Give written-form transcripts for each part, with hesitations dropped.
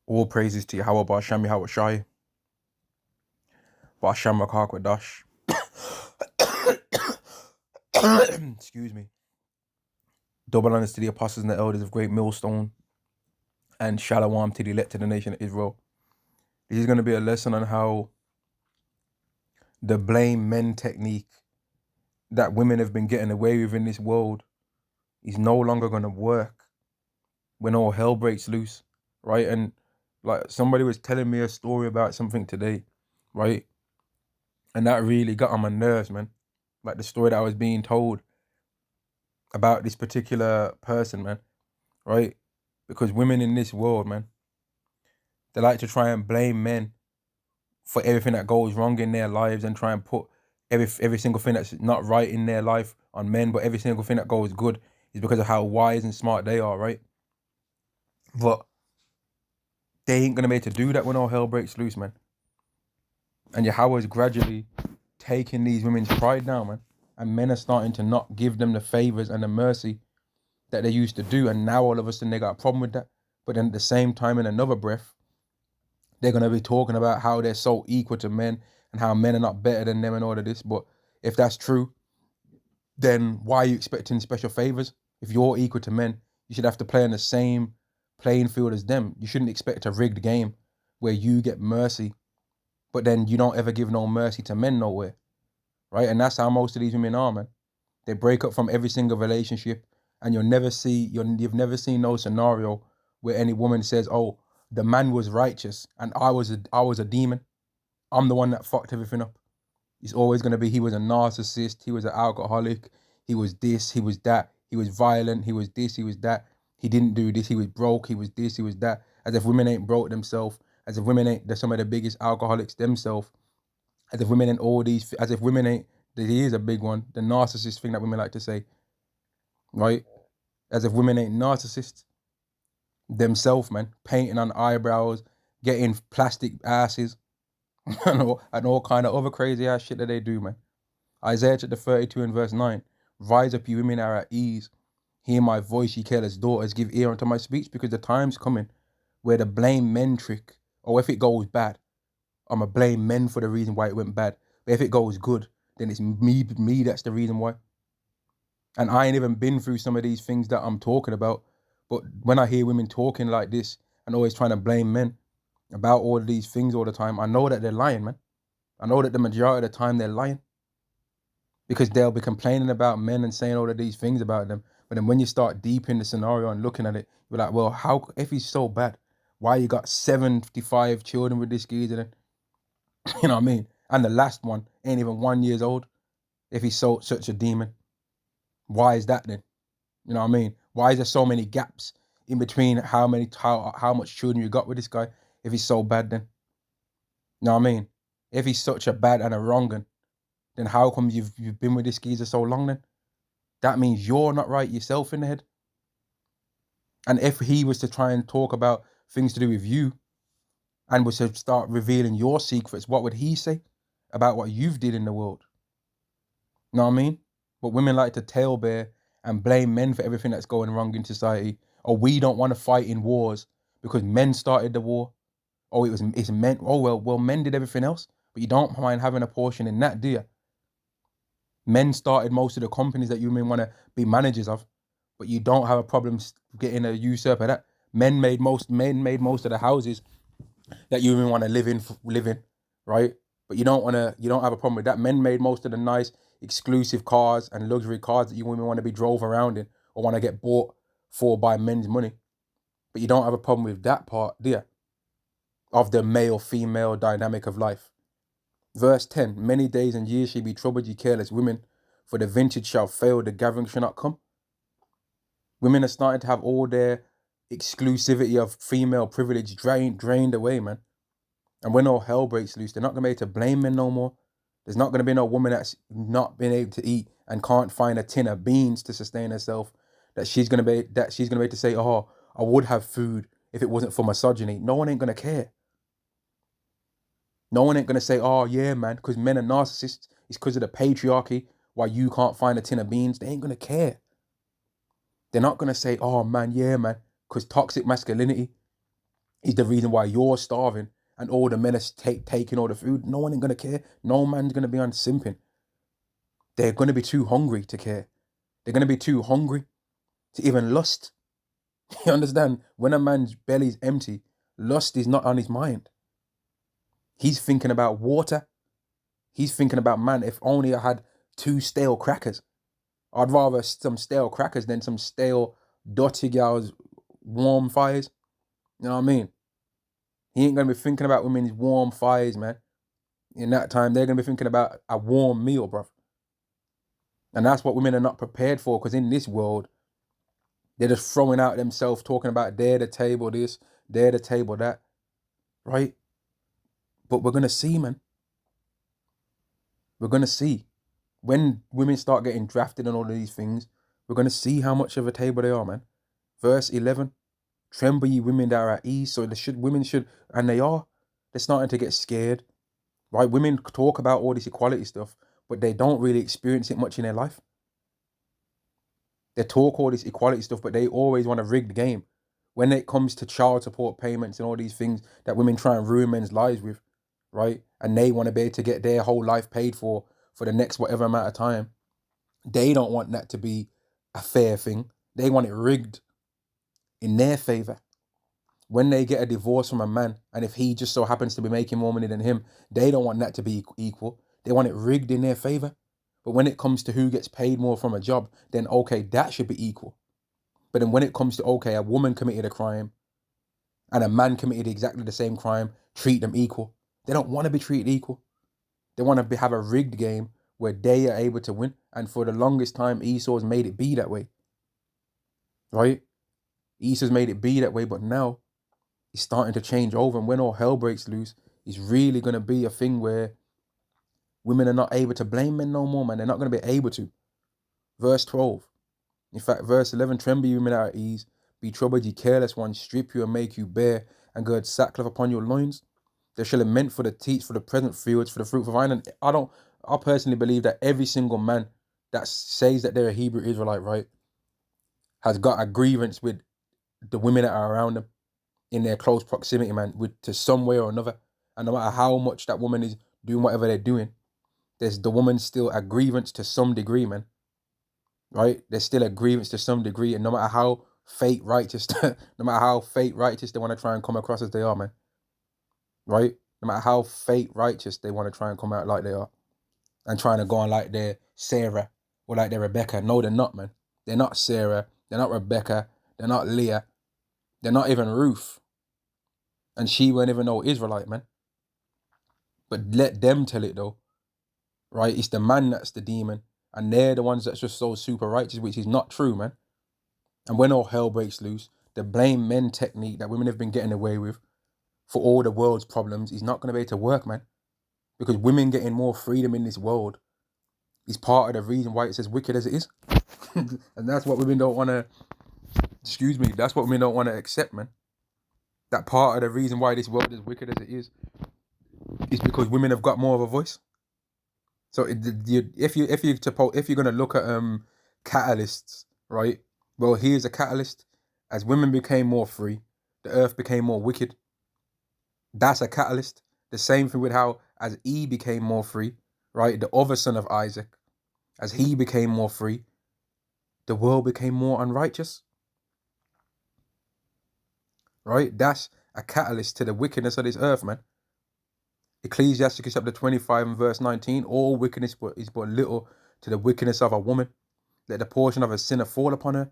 All praises to Yahweh Ba'Shem Yahweh Shai, Ba'Shem Rakak Excuse me. Double honors to the apostles and the elders of Great Millstone, and Shalom to the elect of the nation of Israel. This is going to be a lesson on how the blame men technique that women have been getting away with in this world is no longer going to work when all hell breaks loose, right? And like somebody was telling me a story about something today, right? And that really got on my nerves, man. Like the story that I was being told about this particular person, man, right? Because women in this world, man, they like to try and blame men for everything that goes wrong in their lives and try and put every single thing that's not right in their life on men, but every single thing that goes good is because of how wise and smart they are, right? But they ain't gonna be able to do that when all hell breaks loose, man. And Yahweh is gradually taking these women's pride down, man. And men are starting to not give them the favors and the mercy that they used to do. And now all of a sudden they got a problem with that. But then at the same time, in another breath, they're going to be talking about how they're so equal to men and how men are not better than them and all of this. But if that's true, then why are you expecting special favors? If you're equal to men, you should have to play on the same playing field as them. You shouldn't expect a rigged game where you get mercy, but then you don't ever give no mercy to men nowhere, right? And that's how most of these women are, man. They break up from every single relationship, and you've never seen no scenario where any woman says, "Oh, the man was righteous and I was a demon. I'm the one that fucked everything up." It's always gonna be he was a narcissist, he was an alcoholic, he was this, he was that, he was violent, he was this, he was that, he didn't do this, he was broke, he was this, he was that. As if women ain't broke themselves, as if women ain't they're some of the biggest alcoholics themselves, as if women ain't all these, as if women ain't, there is a big one, the narcissist thing that women like to say, right? As if women ain't narcissists themselves, man, painting on eyebrows, getting plastic asses, and all kind of other crazy ass shit that they do, man. Isaiah chapter 32 and verse 9. Rise up, you women are at ease. Hear my voice, ye careless daughters. Give ear unto my speech, because the time's coming where the blame men trick, or if it goes bad, I'ma blame men for the reason why it went bad. But if it goes good, then it's me that's the reason why. And I ain't even been through some of these things that I'm talking about. But when I hear women talking like this and always trying to blame men about all of these things all the time, I know that they're lying, man. I know that the majority of the time they're lying, because they'll be complaining about men and saying all of these things about them. But then when you start deep in the scenario and looking at it, you're like, well, how, if he's so bad, why you got 75 children with this geezer then? You know what I mean? And the last one ain't even 1 year old. If he's such a demon, why is that then? You know what I mean? Why is there so many gaps in between how much children you got with this guy if he's so bad then? You know what I mean? If he's such a bad and a wrong un, then how come you've been with this geezer so long then? That means you're not right yourself in the head. And if he was to try and talk about things to do with you and was to start revealing your secrets, what would he say about what you've did in the world? You know what I mean? But women like to tail bear and blame men for everything that's going wrong in society. Or we don't want to fight in wars because men started the war. Oh, it's men. Oh, well, men did everything else, but you don't mind having a portion in that, do you? Men started most of the companies that you may want to be managers of, but you don't have a problem getting a usurper that. Men made most of the houses that you even want to live in, right? But you don't have a problem with that. Men made most of the nice exclusive cars and luxury cars that you women want to be drove around in or want to get bought for by men's money. But you don't have a problem with that part, do you? Of the male-female dynamic of life. Verse 10, many days and years shall be troubled, ye careless women, for the vintage shall fail, the gathering shall not come. Women are starting to have all their exclusivity of female privilege drained away, man. And when all hell breaks loose, they're not going to be able to blame men no more. There's not going to be no woman that's not been able to eat and can't find a tin of beans to sustain herself, that she's going to be able to say, oh, I would have food if it wasn't for misogyny. No one ain't going to care. No one ain't going to say, oh, yeah, man, because men are narcissists. It's because of the patriarchy why you can't find a tin of beans. They ain't going to care. They're not going to say, oh, man, yeah, man, because toxic masculinity. He's the reason why you're starving and all the men are taking all the food. No one ain't gonna care. No man's gonna be on simping. They're gonna be too hungry to care. They're gonna be too hungry to even lust. You understand? When a man's belly's empty, lust is not on his mind. He's thinking about water. He's thinking about, man, if only I had 2 stale crackers. I'd rather some stale crackers than some stale dirty girls' warm fires. You know what I mean? He ain't gonna be thinking about women's warm fires, man. In that time, they're gonna be thinking about a warm meal, bro. And that's what women are not prepared for, because in this world, they're just throwing out themselves, talking about they're the table this, they're the table that, right? But we're gonna see, man. We're gonna see. When women start getting drafted and all of these things, we're gonna see how much of a table they are, man. Verse 11, tremble ye women that are at ease. So women should, and they are, they're starting to get scared, right? Women talk about all this equality stuff, but they don't really experience it much in their life. They talk all this equality stuff, but they always want to rig the game. When it comes to child support payments and all these things that women try and ruin men's lives with, right? And they want to be able to get their whole life paid for the next whatever amount of time. They don't want that to be a fair thing. They want it rigged in their favor. When they get a divorce from a man, and if he just so happens to be making more money than him, they don't want that to be equal. They want it rigged in their favor. But when it comes to who gets paid more from a job, then okay, that should be equal. But then when it comes to, okay, a woman committed a crime and a man committed exactly the same crime, treat them equal. They don't want to be treated equal. They want to have a rigged game where they are able to win. And for the longest time, Esau's made it be that way. Right? Esau's made it be that way, but now it's starting to change over. And when all hell breaks loose, it's really going to be a thing where women are not able to blame men no more, man. They're not going to be able to. Verse 12. In fact, verse 11, tremble you women at ease, be troubled ye careless ones, strip you and make you bare, and gird sackcloth upon your loins. They shall lament for the teats, for the present fields, for the fruit of vine. And I personally believe that every single man that says that they're a Hebrew Israelite, right, has got a grievance with the women that are around them in their close proximity, man, to some way or another. And no matter how much that woman is doing whatever they're doing, there's the woman still a grievance to some degree, man. Right? There's still a grievance to some degree, and no matter how fake righteous, no matter how fake righteous they want to try and come across as they are, man. Right? No matter how fake righteous they want to try and come out like they are, and trying to go on like they're Sarah or like they're Rebecca. No, they're not, man. They're not Sarah. They're not Rebecca. They're not Leah. They're not even Ruth. And she weren't even no Israelite, man. But let them tell it though. Right? It's the man that's the demon. And they're the ones that's just so super righteous, which is not true, man. And when all hell breaks loose, the blame men technique that women have been getting away with for all the world's problems is not going to be able to work, man. Because women getting more freedom in this world is part of the reason why it's as wicked as it is. And that's what women don't want to, that's what women don't want to accept, man. That part of the reason why this world is wicked as it is because women have got more of a voice. So if you're gonna look at catalysts, right? Well, here's a catalyst. As women became more free, the earth became more wicked. That's a catalyst. The same thing with how as Eve became more free, right? The other son of Isaac, as he became more free, the world became more unrighteous. Right? That's a catalyst to the wickedness of this earth, man. Ecclesiasticus chapter 25 and verse 19, all wickedness is but little to the wickedness of a woman. Let the portion of a sinner fall upon her.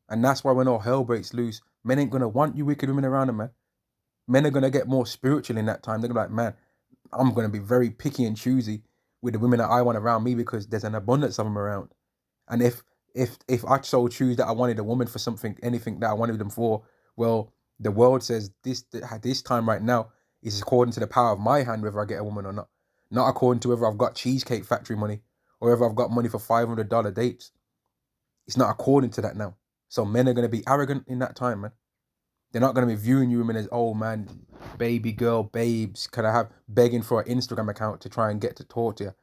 And that's why when all hell breaks loose, men ain't going to want you wicked women around them, man. Men are going to get more spiritual in that time. They're going to be like, man, I'm going to be very picky and choosy with the women that I want around me because there's an abundance of them around. And if I so choose that I wanted a woman for something, anything that I wanted them for, well, the world says this time right now is according to the power of my hand whether I get a woman or not. Not according to whether I've got Cheesecake Factory money or whether I've got money for $500 dates. It's not according to that now. So men are going to be arrogant in that time, man. They're not going to be viewing you women as, oh man, baby girl, babes, can I have begging for an Instagram account to try and get to talk to you?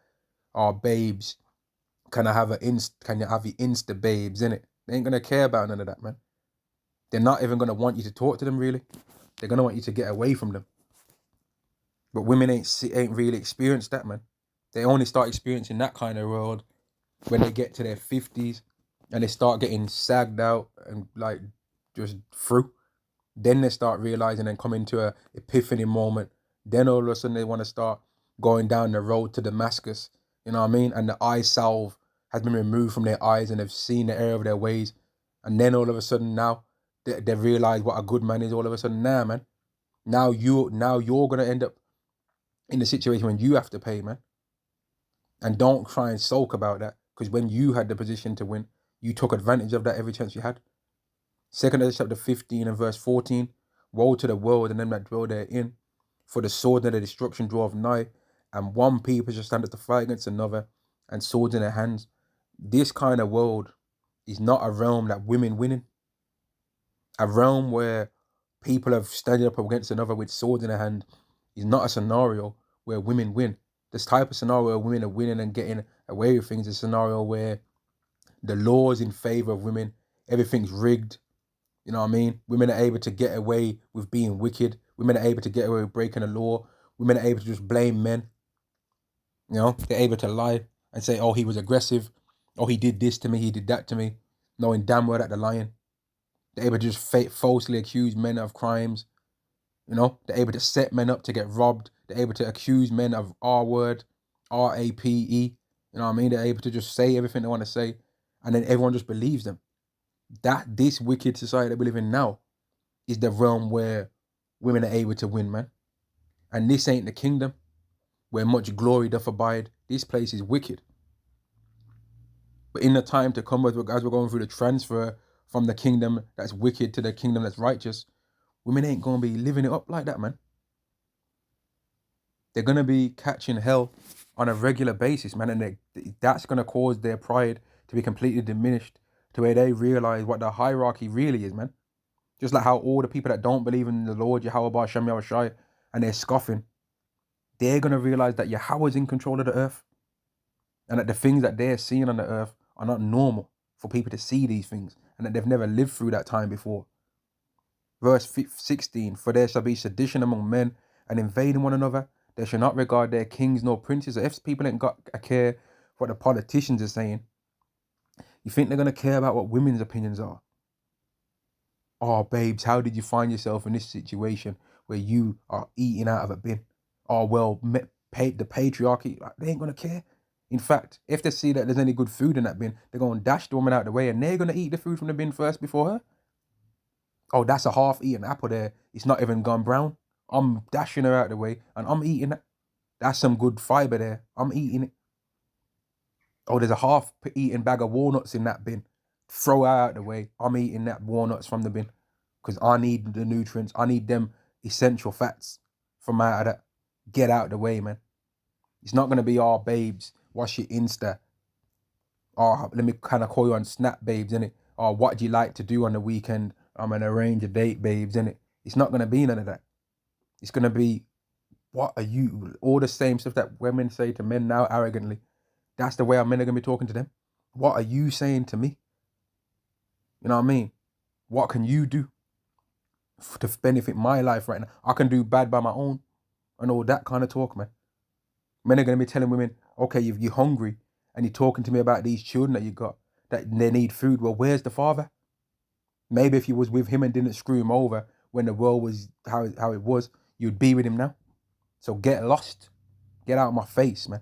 Or babes, can you have the Insta babes, innit? They ain't going to care about none of that, man. They're not even going to want you to talk to them, really. They're gonna want you to get away from them. But women ain't really experienced that, man. They only start experiencing that kind of world when they get to their 50s and they start getting sagged out and like just through. Then they start realizing and come into a epiphany moment. Then all of a sudden they want to start going down the road to Damascus. You know what I mean? And the eye salve has been removed from their eyes and they've seen the error of their ways. And then all of a sudden now they realize what a good man is. All of a sudden, nah, man. Now you're gonna end up in the situation when you have to pay, man. And don't try and sulk about that, because when you had the position to win, you took advantage of that every chance you had. 2 Ezra chapter 15 and verse 14. Woe to the world and them that dwell therein, for the sword and the destruction draweth nigh, and one people shall stand up to fight against another, and swords in their hands. This kind of world is not a realm that women winning. A realm where people have standing up against another with swords in their hand is not a scenario where women win. This type of scenario where women are winning and getting away with things is a scenario where the law is in favor of women. Everything's rigged. You know what I mean? Women are able to get away with being wicked. Women are able to get away with breaking the law. Women are able to just blame men. You know, they're able to lie and say, oh, he was aggressive. Oh, he did this to me. He did that to me. Knowing damn well that they're lying. They're able to just falsely accuse men of crimes. You know, they're able to set men up to get robbed. They're able to accuse men of R-word, R-A-P-E. You know what I mean? They're able to just say everything they want to say. And then everyone just believes them. This wicked society that we live in now is the realm where women are able to win, man. And this ain't the kingdom where much glory doth abide. This place is wicked. But in the time to come, as we're going through the transfer from the kingdom that's wicked to the kingdom that's righteous, women ain't going to be living it up like that, man. They're going to be catching hell on a regular basis, man. And that's going to cause their pride to be completely diminished to where they realize what the hierarchy really is, man. Just like how all the people that don't believe in the Lord, Yahweh Shem Yahushai, and they're scoffing, they're going to realize that Yahweh's in control of the earth. And that the things that they're seeing on the earth are not normal for people to see these things. And that they've never lived through that time before. Verse 16, for there shall be sedition among men and invading one another. They shall not regard their kings nor princes. If people ain't got a care for what the politicians are saying, you think they're going to care about what women's opinions are? Oh, babes, how did you find yourself in this situation where you are eating out of a bin? Oh, well, the patriarchy, they ain't going to care. In fact, if they see that there's any good food in that bin, they're going to dash the woman out of the way and they're going to eat the food from the bin first before her. Oh, that's a half-eaten apple there. It's not even gone brown. I'm dashing her out of the way and I'm eating that. That's some good fiber there. I'm eating it. Oh, there's a half-eaten bag of walnuts in that bin. Throw her out of the way. I'm eating that walnuts from the bin because I need the nutrients. I need them essential fats from out of that. Get out of the way, man. It's not going to be all babes. What's your Insta? Oh, let me kind of call you on Snap, babes, innit? Oh, what do you like to do on the weekend? I'm going to arrange a date, babes, innit? It's not going to be none of that. It's going to be, what are you? All the same stuff that women say to men now arrogantly. That's the way our men are going to be talking to them. What are you saying to me? You know what I mean? What can you do to benefit my life right now? I can do bad by my own and all that kind of talk, man. Men are going to be telling women, okay, if you're hungry and you're talking to me about these children that you got, that they need food, well, where's the father? Maybe if you was with him and didn't screw him over when the world was how it was, you'd be with him now. So get lost. Get out of my face, man.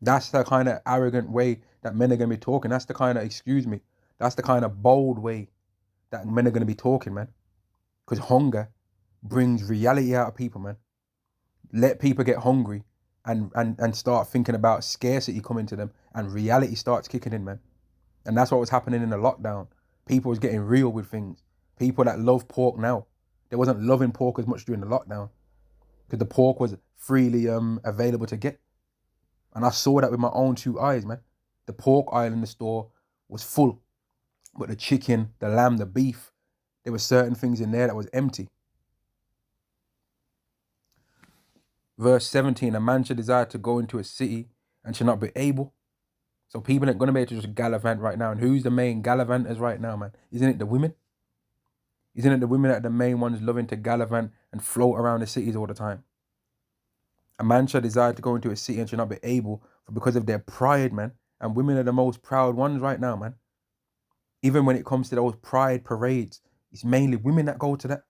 That's the kind of arrogant way that men are going to be talking. That's the kind of, that's the kind of bold way that men are going to be talking, man. Because hunger brings reality out of people, man. Let people get hungry and start thinking about scarcity coming to them and reality starts kicking in, man. And that's what was happening in the lockdown. People was getting real with things. People that love pork now, they wasn't loving pork as much during the lockdown because the pork was freely available to get. And I saw that with my own two eyes, man. The pork aisle in the store was full, but the chicken, the lamb, the beef, there were certain things in there that was empty. Verse 17, a man should desire to go into a city and should not be able. So people ain't going to be able to just gallivant right now. And who's the main gallivanters right now, man? Isn't it the women? Isn't it the women that are the main ones loving to gallivant and float around the cities all the time? A man shall desire to go into a city and shall not be able, for because of their pride, man. And women are the most proud ones right now, man. Even when it comes to those pride parades, it's mainly women that go to that.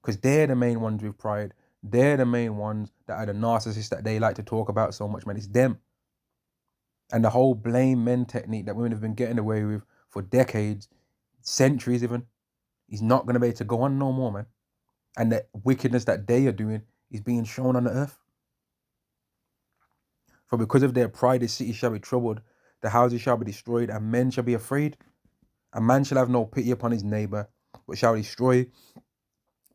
Because they're the main ones with pride. They're the main ones that are the narcissists that they like to talk about so much, man. It's them. And the whole blame men technique that women have been getting away with for decades, centuries even, is not going to be able to go on no more, man. And the wickedness that they are doing is being shown on the earth. For because of their pride, the city shall be troubled, the houses shall be destroyed, and men shall be afraid. A man shall have no pity upon his neighbor, but shall destroy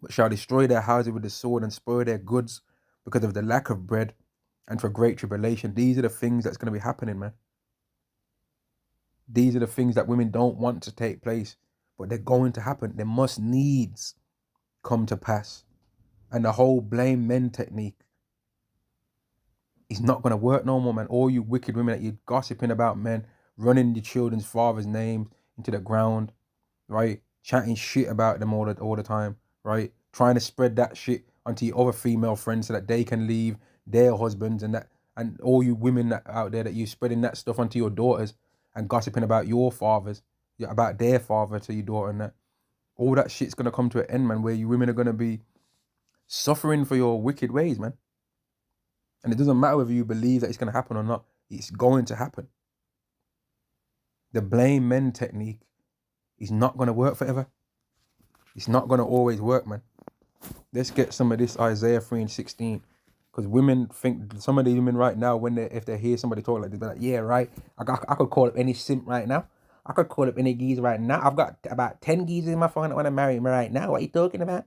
their houses with the sword and spoil their goods because of the lack of bread and for great tribulation. These are the things that's going to be happening, man. These are the things that women don't want to take place, but they're going to happen. They must needs come to pass. And the whole blame men technique is not going to work no more, man. All you wicked women that you're gossiping about men, running your children's fathers' names into the ground, right? Chatting shit about them all the time, right? Trying to spread that shit onto your other female friends so that they can leave their husbands and all you women that out there that you spreading that stuff onto your daughters and gossiping about your fathers, about their father to your daughter and that. All that shit's gonna come to an end, man, where you women are gonna be suffering for your wicked ways, man. And it doesn't matter whether you believe that it's gonna happen or not, it's going to happen. The blame men technique is not gonna work forever. It's not gonna always work, man. Let's get some of this Isaiah 3:16. Because women think, some of the women right now, if they hear somebody talk like this, they're like, yeah, right, I could call up any simp right now. I could call up any geezer right now. I've got about 10 geezers in my phone that want to marry me right now. What are you talking about?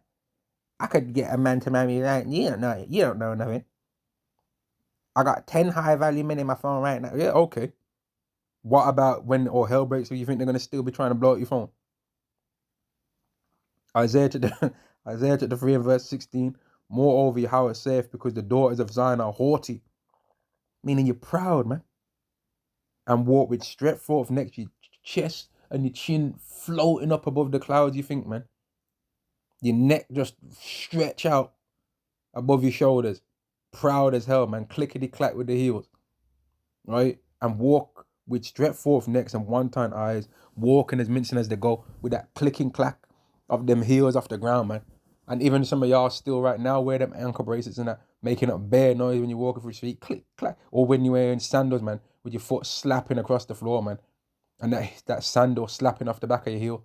I could get a man to marry me right now. You don't know nothing. I got 10 high value men in my phone right now. Yeah, okay. What about when all hell breaks loose? You think they're going to still be trying to blow up your phone? Isaiah chapter 3 and verse 16. Moreover, Yahweh saith, because the daughters of Zion are haughty, meaning you're proud, man, and walk with stretched forth neck, your chest and your chin floating up above the clouds, you think, man. Your neck just stretch out above your shoulders. Proud as hell, man. Clickety-clack with the heels, right? And walk with stretched forth necks and one-time eyes, walking as mincing as they go, with that clicking clack of them heels off the ground, man. And even some of y'all still right now wear them ankle bracelets and that, making up bare noise when you're walking through the street, click, clack. Or when you're wearing sandals, man, with your foot slapping across the floor, man. And that sandal slapping off the back of your heel.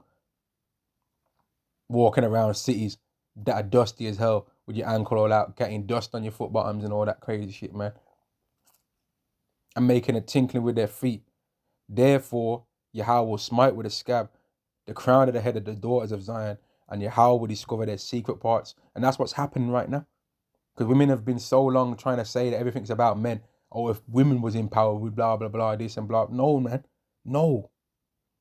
Walking around cities that are dusty as hell with your ankle all out, getting dust on your foot bottoms and all that crazy shit, man. And making a tinkling with their feet. Therefore, Yahweh will smite with a scab the crown of the head of the daughters of Zion, and Yahweh will discover their secret parts. And that's what's happening right now. Because women have been so long trying to say that everything's about men. Oh, if women was in power, we blah, blah, blah, this and blah. No, man. No.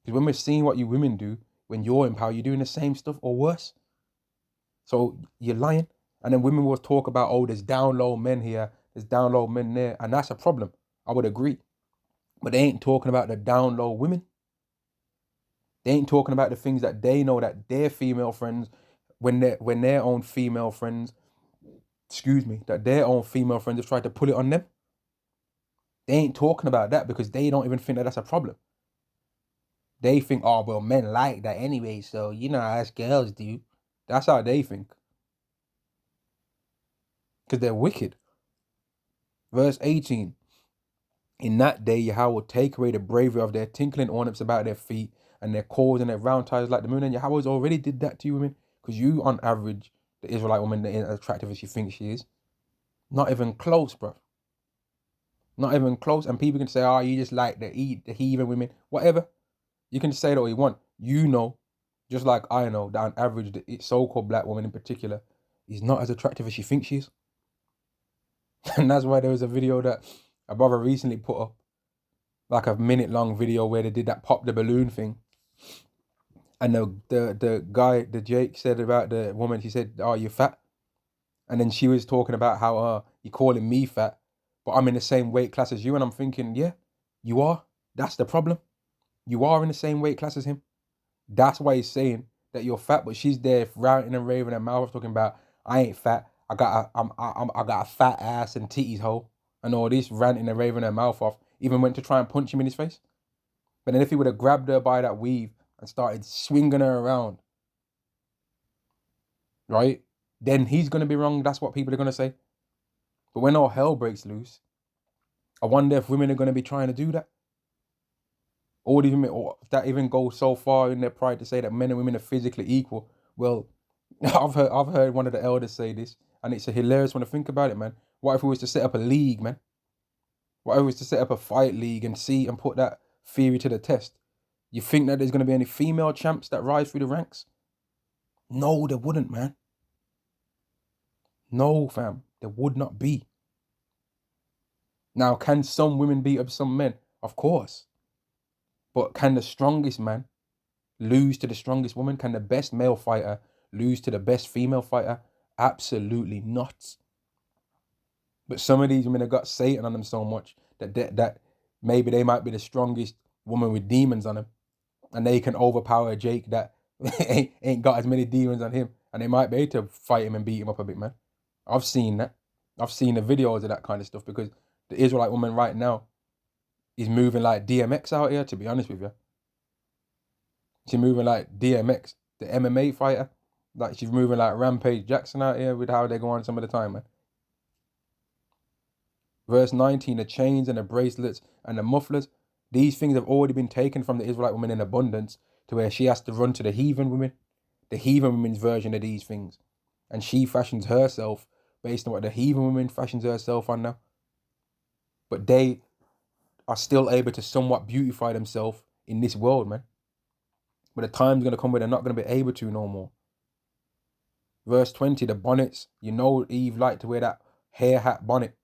Because when we're seeing what you women do, when you're in power, you're doing the same stuff or worse. So you're lying. And then women will talk about, oh, there's down low men here, there's down low men there. And that's a problem. I would agree. But they ain't talking about the down low women. They ain't talking about the things that they know that their female friends, when their own female friends, that their own female friends have tried to pull it on them. They ain't talking about that because they don't even think that that's a problem. They think, oh, well, men like that anyway, so you know how us girls do. That's how they think. Because they're wicked. Verse 18. In that day, Yahweh will take away the bravery of their tinkling ornaments about their feet and their cords and their round ties like the moon. And Yahweh's already did that to you women. Because you, on average, the Israelite woman ain't as attractive as you think she is. Not even close, bro. Not even close. And people can say, oh, you just like the heathen women. Whatever. You can say that all you want. You know, just like I know, that on average, the so-called black woman in particular is not as attractive as she thinks she is. And that's why there was a video that a brother recently put up, like a minute-long video where they did that pop the balloon thing. And the guy, the Jake, said about the woman, she said, oh, you're fat. And then she was talking about how you're calling me fat, but I'm in the same weight class as you. And I'm thinking, yeah, you are. That's the problem. You are in the same weight class as him. That's why he's saying that you're fat, but she's there ranting and raving her mouth off talking about, I ain't fat. I got a fat ass and titties hoe and all this, ranting and raving her mouth off. Even went to try and punch him in his face. But then if he would have grabbed her by that weave and started swinging her around, right? Then he's gonna be wrong. That's what people are gonna say. But when all hell breaks loose, I wonder if women are gonna be trying to do that. Or if that even goes so far in their pride to say that men and women are physically equal. Well, I've heard one of the elders say this, and it's a hilarious when I think about it, man. What if we was to set up a league, man? What if we was to set up a fight league and see and put that theory to the test? You think that there's gonna be any female champs that rise through the ranks? No, there wouldn't, man. No, fam, there would not be. Now, can some women beat up some men? Of course. But can the strongest man lose to the strongest woman? Can the best male fighter lose to the best female fighter? Absolutely not. But some of these women have got Satan on them so much that maybe they might be the strongest woman with demons on them, and they can overpower Jake that ain't got as many demons on him, and they might be able to fight him and beat him up a bit, man. I've seen that. I've seen the videos of that kind of stuff, because the Israelite woman right now is moving like DMX out here, to be honest with you. She's moving like DMX, the MMA fighter. Like, she's moving like Rampage Jackson out here with how they go on some of the time, man. Verse 19, the chains and the bracelets and the mufflers, these things have already been taken from the Israelite woman in abundance, to where she has to run to the heathen women, the heathen women's version of these things. And she fashions herself based on what the heathen woman fashions herself on now. But they are still able to somewhat beautify themselves in this world, man. But the time's going to come where they're not going to be able to no more. Verse 20, the bonnets. You know Eve liked to wear that hair hat bonnet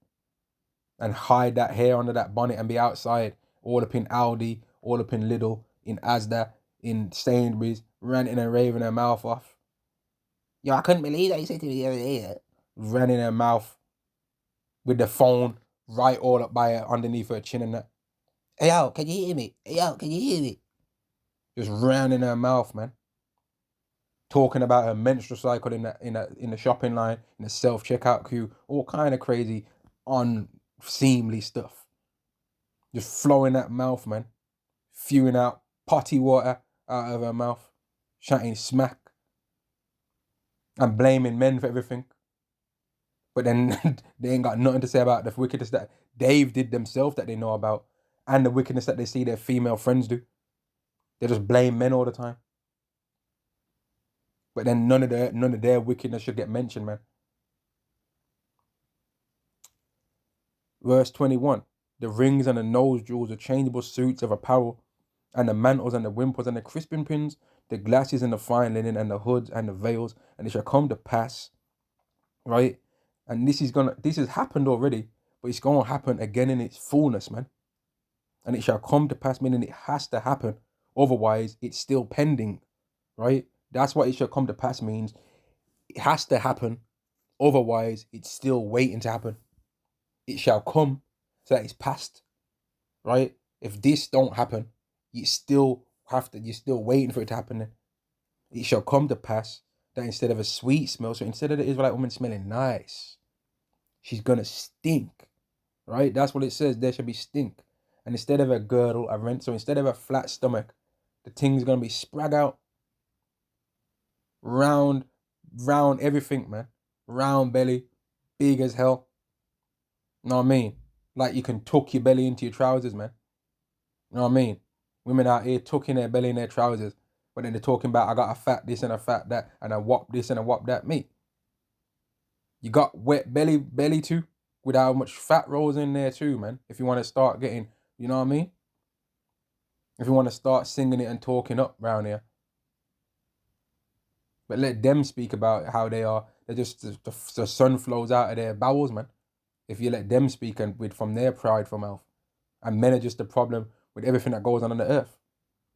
and hide that hair under that bonnet and be outside, all up in Aldi, all up in Lidl, in Asda, in Sainsbury's, ranting and raving her mouth off. Yo, I couldn't believe that you said to me the other day. Ranting her mouth with the phone right all up by her, underneath her chin and that. Hey, yo, can you hear me? Hey, yo, can you hear me? Just ranting her mouth, man. Talking about her menstrual cycle in the shopping line, in the self-checkout queue, all kind of crazy, unseemly stuff. Just flowing that mouth, man. Spewing out potty water out of her mouth. Chatting smack. And blaming men for everything. But then they ain't got nothing to say about the wickedness that Dave did themselves that they know about, and the wickedness that they see their female friends do. They just blame men all the time. But then none of their wickedness should get mentioned, man. Verse 21, the rings and the nose jewels, the changeable suits of apparel, and the mantles and the wimples and the crisping pins, the glasses and the fine linen and the hoods and the veils, and it shall come to pass, right? And this has happened already, but it's going to happen again in its fullness, man. And it shall come to pass, meaning it has to happen. Otherwise, it's still pending, right? That's what it shall come to pass means. It has to happen. Otherwise, it's still waiting to happen. It shall come, so that it's past, right? If this don't happen, you're still waiting for it to happen then. It shall come to pass that instead of a sweet smell, so instead of the Israelite woman smelling nice, she's gonna stink, right? That's what it says. There shall be stink. And instead of a girdle, a rent, so instead of a flat stomach, the thing's gonna be sprag out. Round everything, man. Round belly, big as hell. Know what I mean? Like you can tuck your belly into your trousers, man. Know what I mean? Women out here tucking their belly in their trousers, but then they're talking about, I got a fat this and a fat that, and a whop this and a whop that. Mate, you got wet belly too, with how much fat rolls in there too, man. If you want to start getting, you know what I mean? If you want to start singing it and talking up round here. But let them speak about how they are. They're just, the sun flows out of their bowels, man. If you let them speak and from their prideful mouth. And men are just the problem with everything that goes on the earth.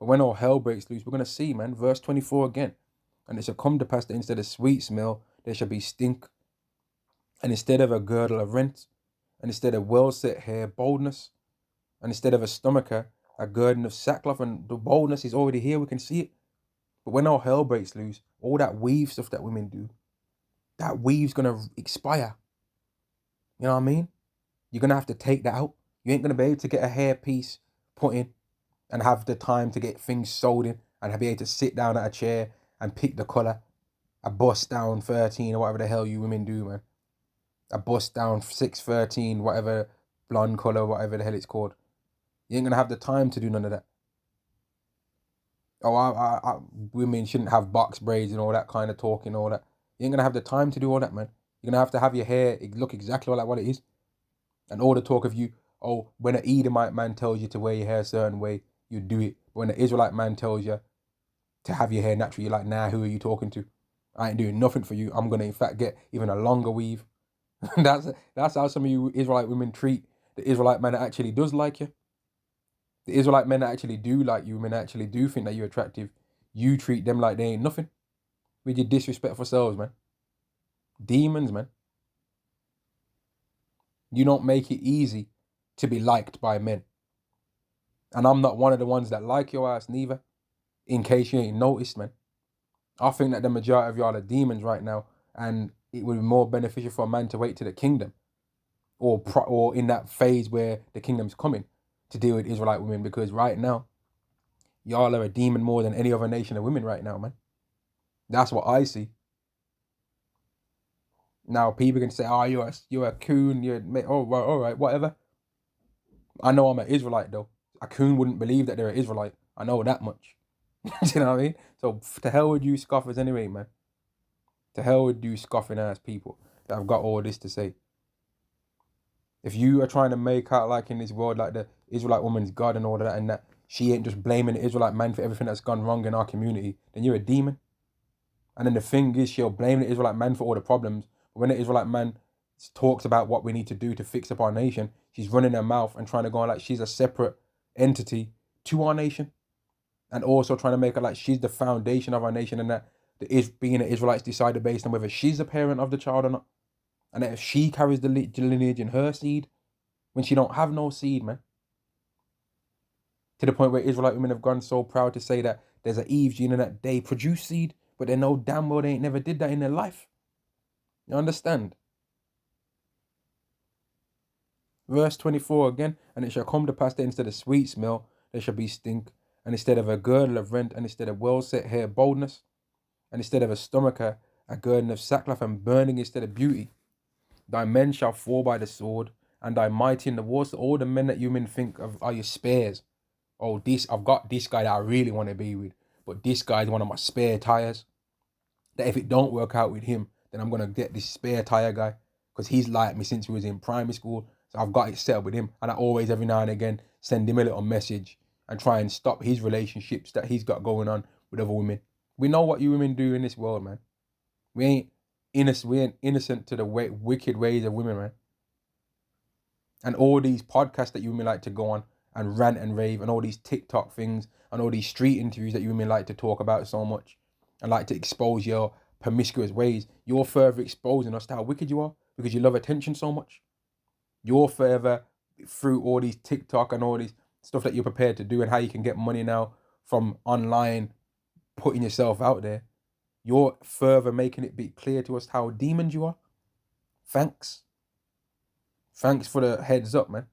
But when all hell breaks loose, we're going to see, man. Verse 24 again. And it shall come to pass that instead of sweet smell, there shall be stink. And instead of a girdle, a rent. And instead of well-set hair, boldness. And instead of a stomacher, a girdle of sackcloth. And the boldness is already here. We can see it. But when all hell breaks loose, all that weave stuff that women do, that weave's gonna expire. You know what I mean? You're gonna have to take that out. You ain't gonna be able to get a hair piece put in and have the time to get things sewed in and be able to sit down at a chair and pick the colour. A bust down 13 or whatever the hell you women do, man. A bust down 613, whatever blonde colour, whatever the hell it's called. You ain't gonna have the time to do none of that. Oh, women shouldn't have box braids and all that kind of talk and all that. You ain't gonna have the time to do all that, man. You're gonna have your hair look exactly like what it is. And all the talk of you, oh, when an Edomite man tells you to wear your hair a certain way, you do it. But when an Israelite man tells you to have your hair naturally, you're like, nah, who are you talking to? I ain't doing nothing for you. I'm gonna in fact get even a longer weave. that's how some of you Israelite women treat the Israelite man that actually does like you. The Israelite men that actually do like you, men that actually do think that you're attractive, you treat them like they ain't nothing. With your disrespectful selves, man. Demons, man. You don't make it easy to be liked by men. And I'm not one of the ones that like your ass neither, in case you ain't noticed, man. I think that the majority of y'all are demons right now, and it would be more beneficial for a man to wait to the kingdom, or in that phase where the kingdom's coming, to deal with Israelite women, because right now, y'all are a demon more than any other nation of women right now, man. That's what I see. Now people can say, "Oh, you're a coon. All right, whatever." I know I'm an Israelite though. A coon wouldn't believe that they're an Israelite. I know that much. You know what I mean? So to hell with you scoffers anyway, man. To hell with you scoffing ass people that have got all this to say. If you are trying to make out like in this world like the Israelite woman's God and all that, and that she ain't just blaming the Israelite man for everything that's gone wrong in our community, then you're a demon. And then the thing is, she'll blame the Israelite man for all the problems. But when the Israelite man talks about what we need to do to fix up our nation, she's running her mouth and trying to go on like she's a separate entity to our nation. And also trying to make her like she's the foundation of our nation, and that being an Israelite's decided based on whether she's a parent of the child or not. And that if she carries the lineage in her seed, when she don't have no seed, man. To the point where Israelite women have gone so proud to say that there's an Eve gene and that they produce seed, but they know damn well they ain't never did that in their life. You understand? Verse 24 again, and it shall come to pass that instead of sweet smell, there shall be stink, and instead of a girdle of rent, and instead of well set hair, boldness, and instead of a stomacher, a girdle of sackcloth and burning instead of beauty. Thy men shall fall by the sword, and thy mighty in the wars. So all the men that you men think of are your spares. Oh, I've got this guy that I really want to be with, but this guy's one of my spare tires. That if it don't work out with him, then I'm gonna get this spare tire guy, because he's liked me since we was in primary school. So I've got it set up with him, and I always every now and again send him a little message and try and stop his relationships that he's got going on with other women. We know what you women do in this world, man. We ain't innocent. We ain't innocent to the wicked ways of women, man. And all these podcasts that you women like to go on and rant and rave, and all these TikTok things, and all these street interviews that you women like to talk about so much, and like to expose your promiscuous ways, you're further exposing us to how wicked you are, because you love attention so much. You're further, through all these TikTok and all these stuff that you're prepared to do, and how you can get money now from online, putting yourself out there, you're further making it be clear to us how demons you are. Thanks for the heads up, man.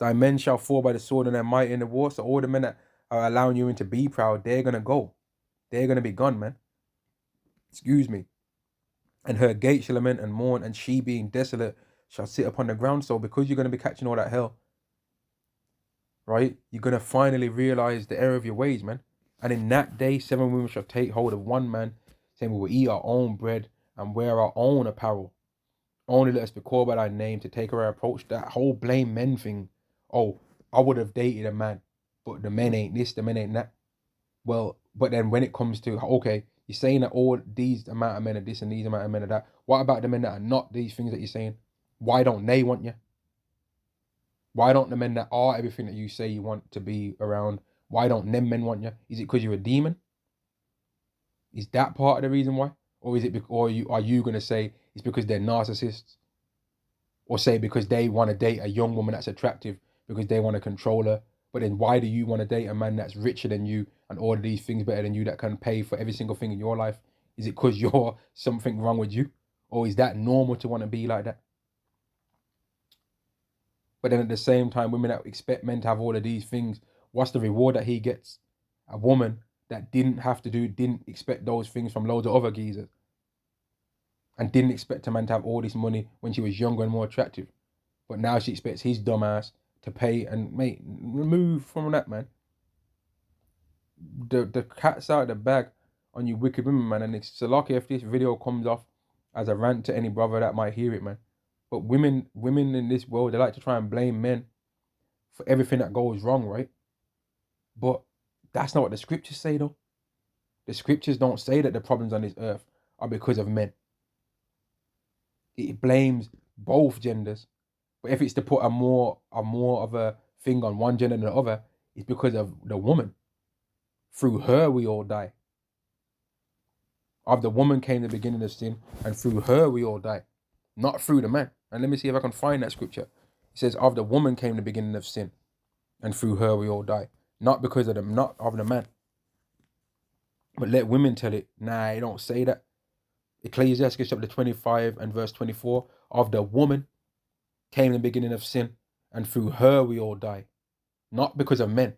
Thy men shall fall by the sword and their might in the war. So all the men that are allowing you in to be proud, they're gonna go. They're gonna be gone, man. Excuse me. And her gate shall lament and mourn, and she being desolate shall sit upon the ground. So because you're gonna be catching all that hell, right? You're gonna finally realize the error of your ways, man. And in that day, 7 women shall take hold of one man, saying, we will eat our own bread and wear our own apparel. Only let us be called by thy name to take our approach. That whole blame men thing. Oh, I would have dated a man, but the men ain't this, the men ain't that. Well, but then when it comes to, okay, you're saying that all these amount of men are this and these amount of men are that. What about the men that are not these things that you're saying? Why don't they want you? Why don't the men that are everything that you say you want to be around, why don't them men want you? Is it because you're a demon? Is that part of the reason why? Or is it, are you going to say it's because they're narcissists? Or say because they want to date a young woman that's attractive because they want to control her? But then why do you want to date a man that's richer than you and order these things better than you that can pay for every single thing in your life? Is it because you're something wrong with you? Or is that normal to want to be like that? But then at the same time, women that expect men to have all of these things, what's the reward that he gets? A woman that didn't expect those things from loads of other geezers, and didn't expect a man to have all this money when she was younger and more attractive. But now she expects his dumb ass to pay, and mate, remove from that, man. The cat's out of the bag on you wicked women, man. And it's so lucky if this video comes off as a rant to any brother that might hear it, man. But women in this world, they like to try and blame men for everything that goes wrong, right? But that's not what the scriptures say, though. The scriptures don't say that the problems on this earth are because of men. It blames both genders. But if it's to put a more of a thing on one gender than the other, it's because of the woman. Through her we all die. Of the woman came the beginning of sin, and through her we all die. Not through the man. And let me see if I can find that scripture. It says, of the woman came the beginning of sin, and through her we all die. Not because of them, not of the man. But let women tell it. Nah, it don't say that. Ecclesiastes chapter 25 and verse 24. Of the woman came the beginning of sin, and through her we all die. Not because of men.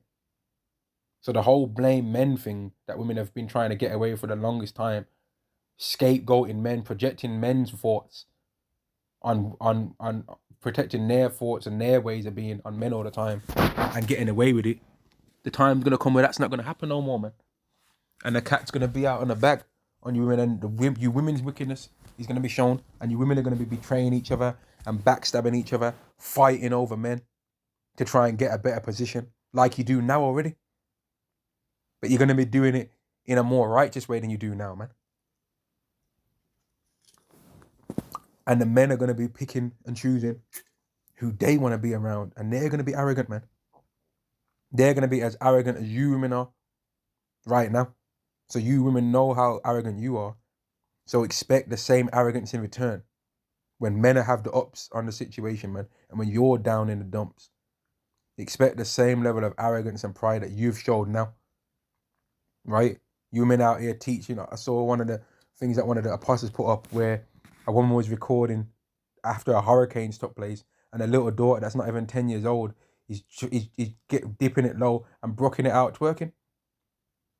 So the whole blame men thing that women have been trying to get away for the longest time, scapegoating men, projecting men's thoughts on protecting their thoughts and their ways of being on men all the time and getting away with it. The time's gonna come where that's not gonna happen no more, man. And the cat's gonna be out on the bag on you women, and you women's wickedness is gonna be shown, and you women are gonna be betraying each other and backstabbing each other, fighting over men to try and get a better position, like you do now already. But you're gonna be doing it in a more righteous way than you do now, man. And the men are gonna be picking and choosing who they want to be around, and they're gonna be arrogant, man. They're gonna be as arrogant as you women are right now. So you women know how arrogant you are. So expect the same arrogance in return when men have the ups on the situation, man, and when you're down in the dumps. Expect the same level of arrogance and pride that you've showed now, right? You men out here teaching. I saw one of the things that one of the apostles put up where a woman was recording after a hurricane took place, and a little daughter that's not even 10 years old is dipping it low and brooking it out, twerking.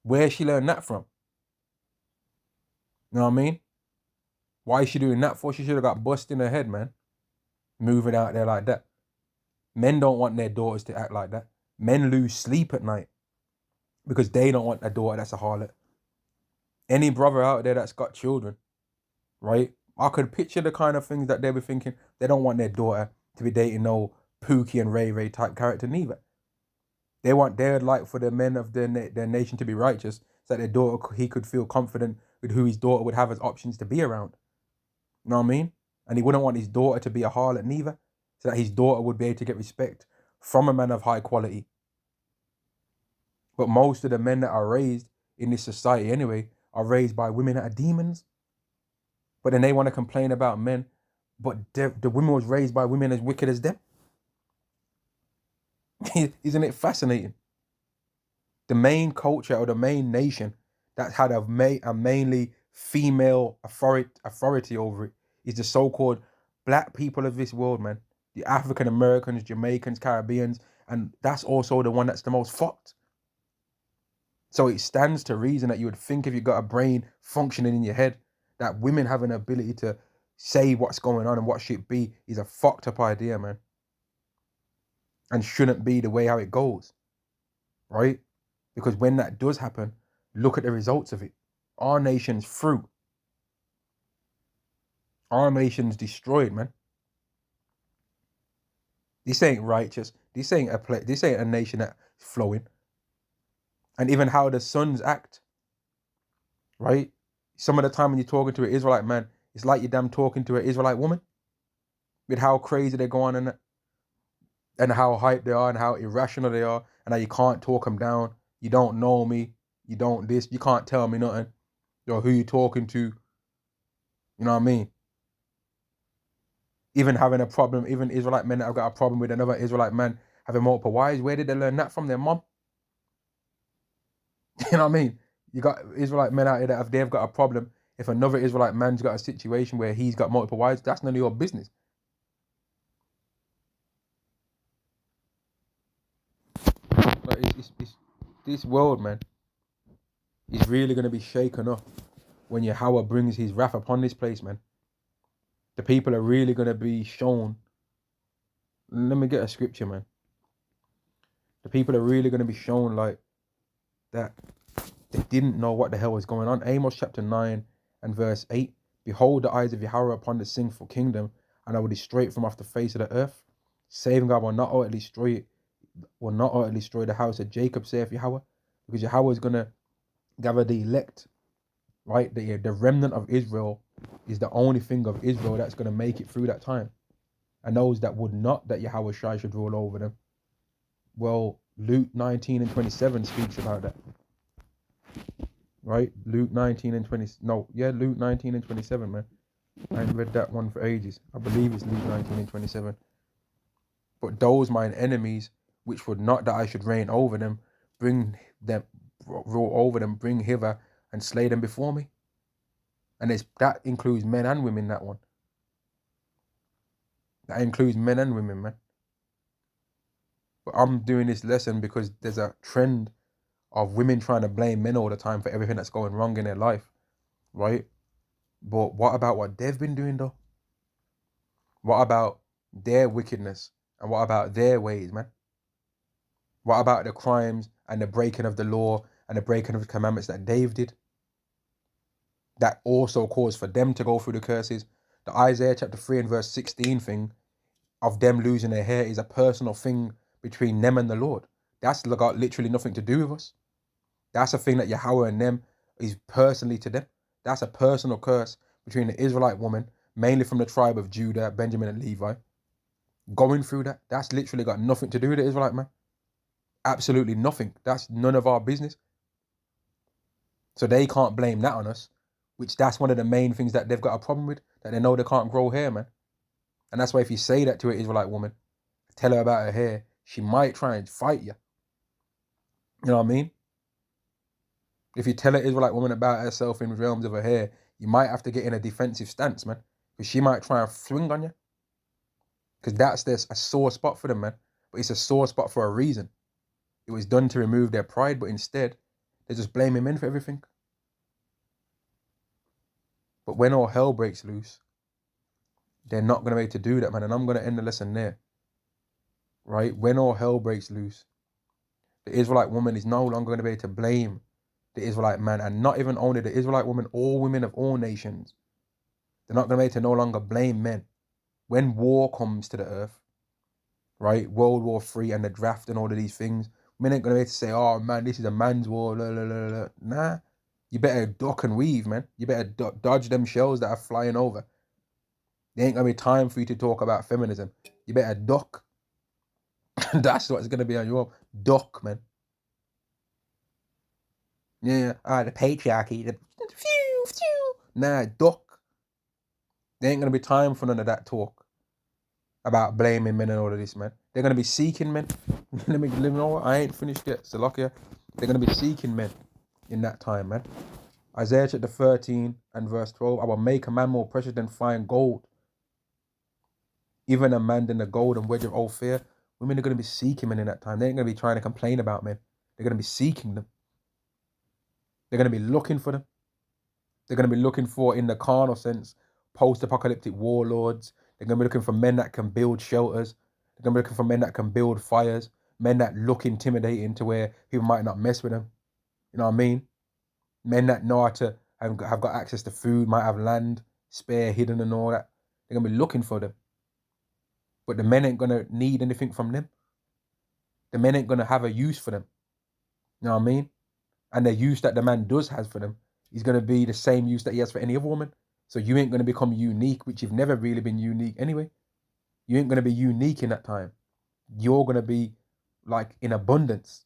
Where she learned that from? You know what I mean? Why is she doing that for? She should have got bust in her head, man. Moving out there like that. Men don't want their daughters to act like that. Men lose sleep at night because they don't want a daughter that's a harlot. Any brother out there that's got children, right? I could picture the kind of things that they were thinking. They don't want their daughter to be dating no Pookie and Ray Ray type character neither. They'd like for the men of their nation to be righteous, so that their daughter, he could feel confident with who his daughter would have as options to be around. You know what I mean? And he wouldn't want his daughter to be a harlot neither, so that his daughter would be able to get respect from a man of high quality. But most of the men that are raised in this society anyway are raised by women that are demons. But then they want to complain about men, but the woman was raised by women as wicked as them. Isn't it fascinating? The main culture or the main nation that had a mainly female authority over it is the so-called black people of this world, man. The African Americans, Jamaicans, Caribbeans, and that's also the one that's the most fucked. So it stands to reason that you would think, if you got a brain functioning in your head, that women have an ability to say what's going on and what should be is a fucked up idea, man. And shouldn't be the way how it goes, right? Because when that does happen, look at the results of it. Our nation's fruit. Our nation's destroyed, man. This ain't righteous. This ain't a nation that's flowing. And even how the sons act, right? Some of the time when you're talking to an Israelite man, it's like you're damn talking to an Israelite woman. With how crazy they go on and how hyped they are and how irrational they are and how you can't talk them down. You don't know me. You don't this. You can't tell me nothing. Or who you talking to. You know what I mean? Even having a problem, even Israelite men that have got a problem with another Israelite man having multiple wives, where did they learn that from? Their mom? You know what I mean? You got Israelite men out here that if they've got a problem, if another Israelite man's got a situation where he's got multiple wives, that's none of your business. Like it's this world, man, is really going to be shaken up when Yahweh brings his wrath upon this place, man. The people are really going to be shown. Let me get a scripture, man. The people are really going to be shown like that they didn't know what the hell was going on. Amos chapter 9 and verse 8. Behold, the eyes of Yahweh upon the sinful kingdom, and I will destroy it from off the face of the earth. Saving God will not utterly destroy it, will not utterly destroy the house of Jacob, saith Yahweh. Because Yahweh is going to gather the elect, right? The remnant of Israel is the only thing of Israel that's going to make it through that time. And those that would not, that Yahweh Shai should rule over them. Well, Luke 19 and 27 speaks about that. Right? Luke 19 and 20. No, yeah, Luke 19 and 27, man. I ain't read that one for ages. I believe it's Luke 19 and 27. But those mine enemies, which would not that I should reign over them, bring them, rule over them, bring hither and slay them before me. And that includes men and women, that one. That includes men and women, man. But I'm doing this lesson because there's a trend of women trying to blame men all the time for everything that's going wrong in their life, right? But what about what they've been doing, though? What about their wickedness? And what about their ways, man? What about the crimes and the breaking of the law and the breaking of the commandments that Dave did? That also caused for them to go through the curses. The Isaiah chapter 3 and verse 16 thing of them losing their hair is a personal thing between them and the Lord. That's got literally nothing to do with us. That's a thing that Yahweh and them is personally to them. That's a personal curse between the Israelite woman, mainly from the tribe of Judah, Benjamin and Levi, going through that. That's literally got nothing to do with the Israelite man. Absolutely nothing. That's none of our business. So they can't blame that on us, which that's one of the main things that they've got a problem with, that they know they can't grow hair, man. And that's why if you say that to an Israelite woman, tell her about her hair, she might try and fight you. You know what I mean? If you tell an Israelite woman about herself in realms of her hair, you might have to get in a defensive stance, man. Because she might try and swing on you. Because that's a sore spot for them, man. But it's a sore spot for a reason. It was done to remove their pride, but instead, they're just blaming men for everything. But when all hell breaks loose, they're not going to be able to do that, man. And I'm going to end the lesson there. Right? When all hell breaks loose, the Israelite woman is no longer going to be able to blame the Israelite man. And not even only the Israelite woman, all women of all nations. They're not going to be able to no longer blame men. When war comes to the earth, right? World War III and the draft and all of these things, men ain't going to be able to say, oh, man, this is a man's war. Blah, blah, blah, blah. Nah. You better duck and weave, man. You better dodge them shells that are flying over. There ain't going to be time for you to talk about feminism. You better duck. That's what's going to be on your duck, man. Yeah, the patriarchy. Nah, duck. There ain't going to be time for none of that talk about blaming men and all of this, man. They're going to be seeking men. Let me know what? I ain't finished yet. Salakia. They're going to be seeking men in that time, man. Isaiah chapter 13 and verse 12. I will make a man more precious than fine gold, even a man than the gold and wedge of Ophir. Women are going to be seeking men in that time. They ain't going to be trying to complain about men. They're going to be seeking them. They're going to be looking for them. They're going to be looking for, in the carnal sense, post-apocalyptic warlords. They're going to be looking for men that can build shelters. They're going to be looking for men that can build fires. Men that look intimidating to where people might not mess with them. You know what I mean? Men that know how to have got access to food, might have land, spare, hidden and all that. They're going to be looking for them. But the men ain't going to need anything from them. The men ain't going to have a use for them. You know what I mean? And the use that the man does have for them is going to be the same use that he has for any other woman. So you ain't going to become unique, which you've never really been unique anyway. You ain't going to be unique in that time. You're going to be like in abundance.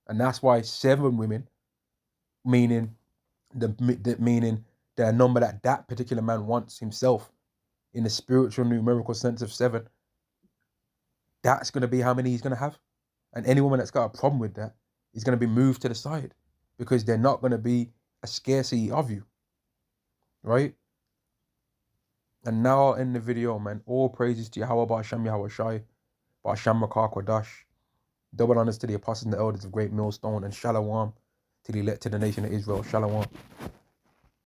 And that's why 7 women, meaning the number that particular man wants himself in the spiritual numerical sense of 7, that's going to be how many he's going to have. And any woman that's got a problem with that is going to be moved to the side, because they're not going to be a scarcity of you, right? And now I'll end the video, man. All praises to Yahweh Ba'Shem Yahweh Shai, Ba'Shem Rakah Kwadash. Double honors to the apostles and the elders of Great Millstone, and Shalom to the elect to the nation of Israel. Shalom.